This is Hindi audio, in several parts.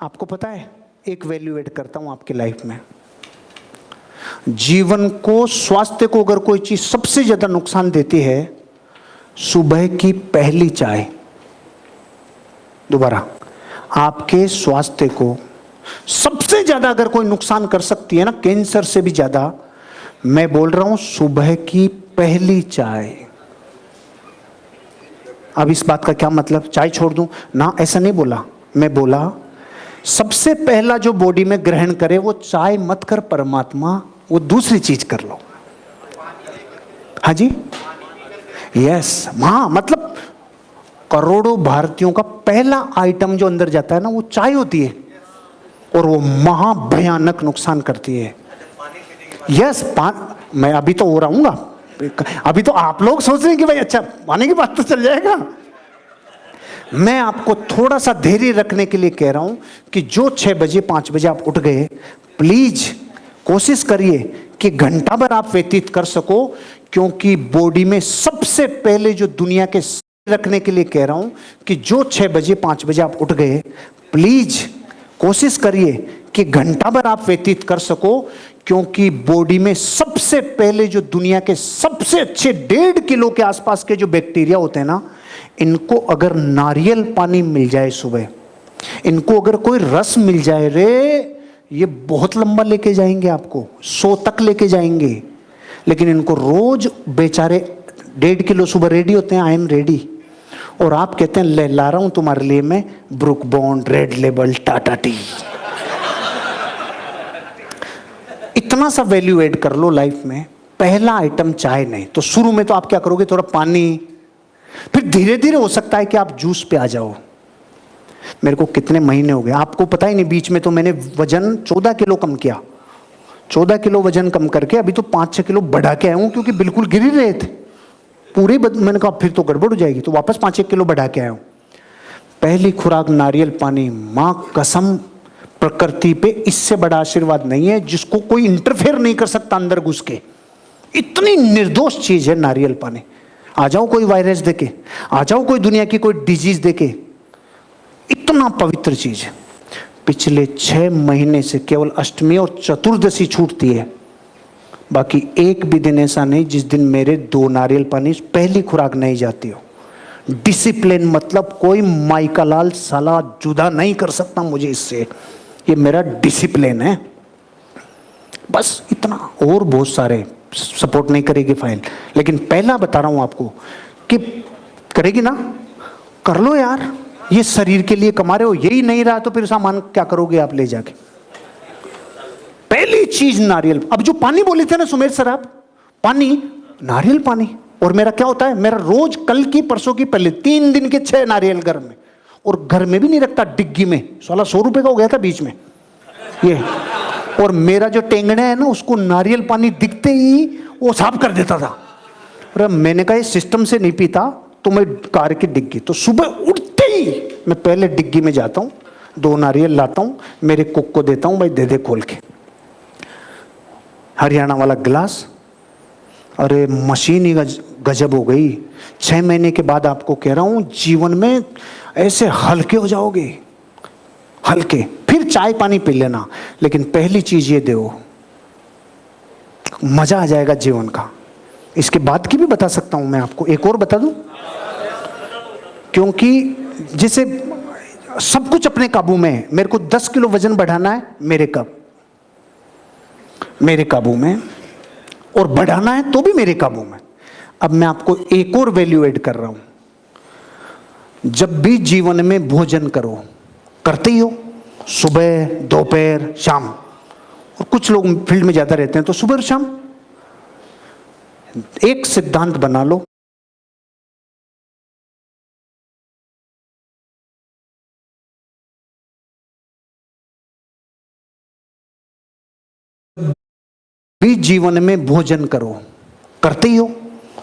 आपको पता है, एक वैल्यू ऐड करता हूं आपकी लाइफ में। जीवन को, स्वास्थ्य को अगर कोई चीज सबसे ज्यादा नुकसान देती है, सुबह की पहली चाय। दोबारा, आपके स्वास्थ्य को सबसे ज्यादा अगर कोई नुकसान कर सकती है ना, कैंसर से भी ज्यादा, मैं बोल रहा हूं सुबह की पहली चाय। अब इस बात का क्या मतलब, चाय छोड़ दूं ना, ऐसा नहीं बोला। मैं बोला सबसे पहला जो बॉडी में ग्रहण करे वो चाय मत कर परमात्मा, वो दूसरी चीज कर लो। हाँ जी, यस, हाँ, मतलब करोड़ों भारतीयों का पहला आइटम जो अंदर जाता है ना, वो चाय होती है, और वो महाभयानक नुकसान करती है। यस, मैं अभी तो हो रहूंगा, अभी तो आप लोग सोच रहे हैं कि भाई अच्छा पानी की बात तो चल जाएगा। मैं आपको थोड़ा सा धैर्य रखने के लिए कह रहा हूं कि जो 6 बजे 5 बजे आप उठ गए, प्लीज कोशिश करिए कि घंटा भर आप व्यतीत कर सको, क्योंकि बॉडी में सबसे पहले जो दुनिया के रखने के लिए कह रहा हूं कि जो 6 बजे 5 बजे आप उठ गए, प्लीज कोशिश करिए कि घंटा भर आप व्यतीत कर सको, क्योंकि बॉडी में सबसे पहले जो दुनिया के सबसे अच्छे 1.5 किलो के आसपास के जो बैक्टीरिया होते हैं ना, इनको अगर नारियल पानी मिल जाए सुबह, इनको अगर कोई रस मिल जाए रे, ये बहुत लंबा लेके जाएंगे, आपको 100 तक लेके जाएंगे। लेकिन इनको रोज बेचारे 1.5 किलो सुबह रेडी होते हैं, आई एम रेडी, और आप कहते हैं ले ला रहा हूं तुम्हारे लिए मैं book bond, red label, Tata T. इतना सा वैल्यू ऐड कर लो लाइफ में, पहला आइटम चाय नहीं तो शुरू में तो आप क्या करोगे, थोड़ा पानी, फिर धीरे धीरे हो सकता है कि आप जूस पे आ जाओ। मेरे को कितने महीने हो गए आपको पता ही नहीं, बीच में तो मैंने वजन 14 किलो कम किया, 14 किलो वजन कम करके अभी तो 5-6 किलो बढ़ा के आया हूं, क्योंकि बिल्कुल गिर ही रहे थे पूरे। मैंने कहा फिर तो गड़बड़ हो जाएगी, तो वापस 5-1 किलो बढ़ा के आया हूं। पहली खुराक नारियल पानी, मां कसम, प्रकृति पे इससे बड़ा आशीर्वाद नहीं है, जिसको कोई इंटरफेयर नहीं कर सकता अंदर घुस के। इतनी निर्दोष चीज है नारियल पानी। आ जाओ कोई वायरस देके, आ जाओ कोई दुनिया की कोई डिजीज देके, इतना पवित्र चीज है। पिछले 6 महीने से केवल अष्टमी और चतुर्दशी छूटती है, बाकी एक भी दिन ऐसा नहीं जिस दिन मेरे 2 नारियल पानी पहली खुराक नहीं जाती हो। डिसिप्लिन मतलब कोई माइका लाल साला जुदा नहीं कर सकता मुझे इससे, ये मेरा डिसिप्लिन है, बस इतना। और बहुत सारे सपोर्ट नहीं करेगी फाइल, लेकिन पहला बता रहा हूं आपको कि करेगी ना, कर लो यार, ये शरीर के लिए कमा रहे हो, यही नहीं रहा तो फिर सामान क्या करोगे आप ले जाके। पहली चीज नारियल। अब जो पानी बोले थे ना सुमेर सर आप, पानी, नारियल पानी। और मेरा क्या होता है, मेरा रोज कल की परसों की पहले 3 दिन के 6 नारियल घर में, और घर में भी नहीं रखता, डिग्गी में। 100 रुपए का हो गया था बीच में ये। और मेरा जो टेंगड़ा है ना, उसको नारियल पानी दिखते ही वो साफ कर देता था। और मैंने कहा ये सिस्टम से नहीं पीता तो मैं कार की डिग्गी, तो सुबह उठते ही मैं पहले डिग्गी में जाता हूँ, 2 नारियल लाता हूँ, मेरे कुक को देता हूँ, भाई दे दे खोल के। हरियाणा वाला गिलास, अरे मशीन ही गजब हो गई। 6 महीने के बाद आपको कह रहा हूं, जीवन में ऐसे हल्के हो जाओगे, हल्के। फिर चाय पानी पी लेना, लेकिन पहली चीज ये दो, मजा आ जाएगा जीवन का। इसके बाद की भी बता सकता हूं मैं आपको, एक और बता दूं, क्योंकि जैसे सब कुछ अपने काबू में है। मेरे को 10 किलो वजन बढ़ाना है, मेरे काबू में, और बढ़ाना है तो भी मेरे काबू में। अब मैं आपको एक और वैल्यू ऐड कर रहा हूं। जब भी जीवन में भोजन करो, करते ही हो, सुबह, दोपहर, शाम, और कुछ लोग फील्ड में ज्यादा रहते हैं तो सुबह और शाम, एक सिद्धांत बना लो, भी जीवन में भोजन करो, करते ही हो,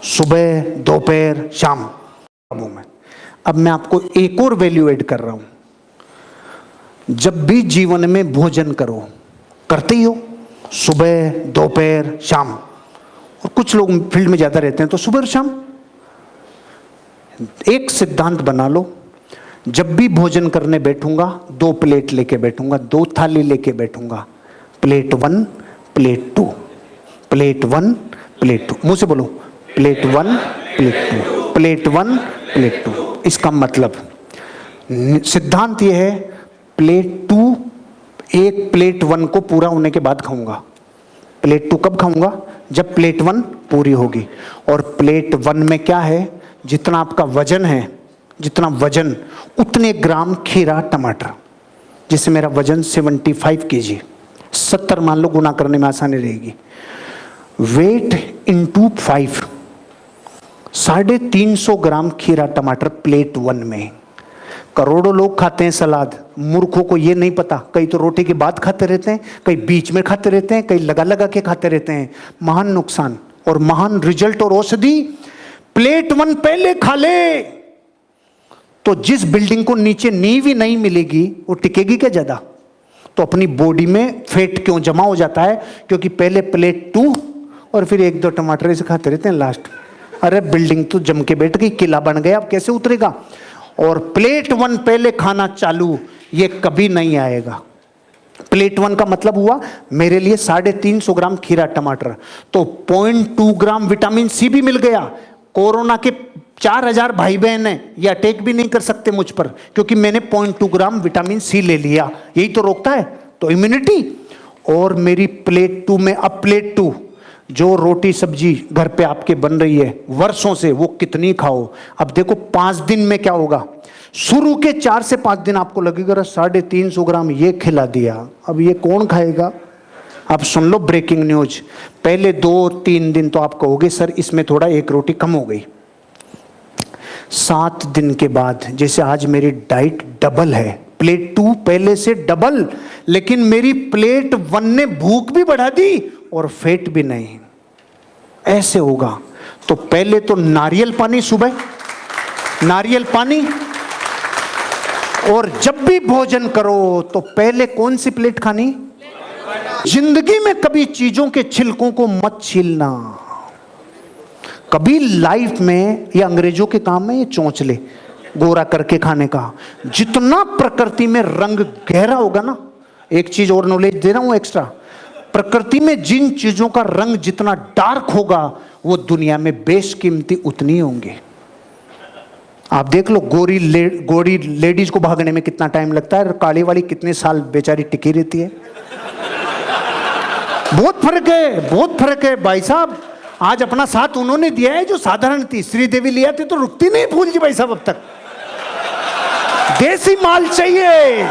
सुबह, दोपहर, शाम, में। अब मैं आपको एक और वैल्यू ऐड कर रहा हूं। जब भी जीवन में भोजन करो, करते ही हो, सुबह, दोपहर, शाम, और कुछ लोग फील्ड में ज्यादा रहते हैं तो सुबह और शाम, एक सिद्धांत बना लो, जब भी भोजन करने बैठूंगा 2 प्लेट लेके बैठूंगा, 2 थाली लेके बैठूंगा। Plate 1, plate 2, plate 1, plate 2। मुंह से बोलो, प्लेट 1, प्लेट 2, प्लेट 1, प्लेट 2। इसका मतलब सिद्धांत यह है, प्लेट 2 एक प्लेट 1 को पूरा होने के बाद खाऊंगा। प्लेट 2 कब खाऊंगा? जब प्लेट 1 पूरी होगी। और प्लेट 1 में क्या है? जितना आपका वजन है, जितना वजन उतने ग्राम खीरा टमाटर। जिससे मेरा वजन 75 kg, 70 मान लो, गुना करने में आसानी रहेगी। वेट इंटू 5, 350 ग्राम खीरा टमाटर प्लेट 1 में। करोड़ों लोग खाते हैं सलाद, मूर्खों को ये नहीं पता। कई तो रोटी के बाद खाते रहते हैं, कई बीच में खाते रहते हैं, कई लगा लगा के खाते रहते हैं। महान नुकसान और महान रिजल्ट और औषधि। प्लेट 1 पहले खा ले तो जिस बिल्डिंग को नीचे नींव ही नहीं मिलेगी वो टिकेगी क्या ज्यादा? तो अपनी बॉडी में फैट क्यों जमा हो जाता है? क्योंकि पहले प्लेट 2 और फिर 1-2 टमाटर ऐसे खाते रहते हैं लास्ट। अरे बिल्डिंग तो जम के बैठ गई, किला बन गया, अब कैसे उतरेगा? और प्लेट 1 पहले खाना चालू, ये कभी नहीं आएगा। प्लेट 1 का मतलब हुआ मेरे लिए 350 ग्राम खीरा टमाटर, तो 0.2 ग्राम विटामिन सी भी मिल गया। कोरोना के 4000 भाई बहन हैं, ये अटैक भी नहीं कर सकते मुझ पर, क्योंकि मैंने 0.2 ग्राम विटामिन सी ले लिया। यही तो रोकता है, तो इम्यूनिटी। और मेरी प्लेट 2 में, अब प्लेट 2 जो रोटी सब्जी घर पे आपके बन रही है वर्षों से, वो कितनी खाओ। अब देखो 5 दिन में क्या होगा। शुरू के 4 से 5 दिन आपको लगेगा 350 ग्राम ये खिला दिया, अब ये कौन खाएगा। अब सुन लो ब्रेकिंग न्यूज, पहले 2-3 दिन तो आप कहोगे सर इसमें थोड़ा 1 रोटी कम हो गई। 7 दिन के बाद, जैसे आज मेरी डाइट डबल है, प्लेट 2 पहले से डबल, लेकिन मेरी प्लेट 1 ने भूख भी बढ़ा दी और फैट भी नहीं। ऐसे होगा। तो पहले तो नारियल पानी सुबह, नारियल पानी। और जब भी भोजन करो तो पहले कौन सी प्लेट खानी? जिंदगी में कभी चीजों के छिलकों को मत छीलना। कभी लाइफ में, ये अंग्रेजों के काम में, ये चोंचले गोरा करके खाने का। जितना प्रकृति में रंग गहरा होगा ना, एक चीज और नॉलेज दे रहा हूं एक्स्ट्रा, प्रकृति में जिन चीजों का रंग जितना डार्क होगा वो दुनिया में बेशकीमती उतनी होंगे। आप देख लो गोरी लेडीज को भागने में कितना टाइम लगता है, काली वाली कितने साल बेचारी टिकी रहती है। बहुत फर्क है, बहुत फर्क है भाई साहब। आज अपना साथ उन्होंने दिया है जो साधारण थी। श्रीदेवी लिया थी तो रुकती नहीं फूल जी भाई साहब अब तक। देसी माल चाहिए।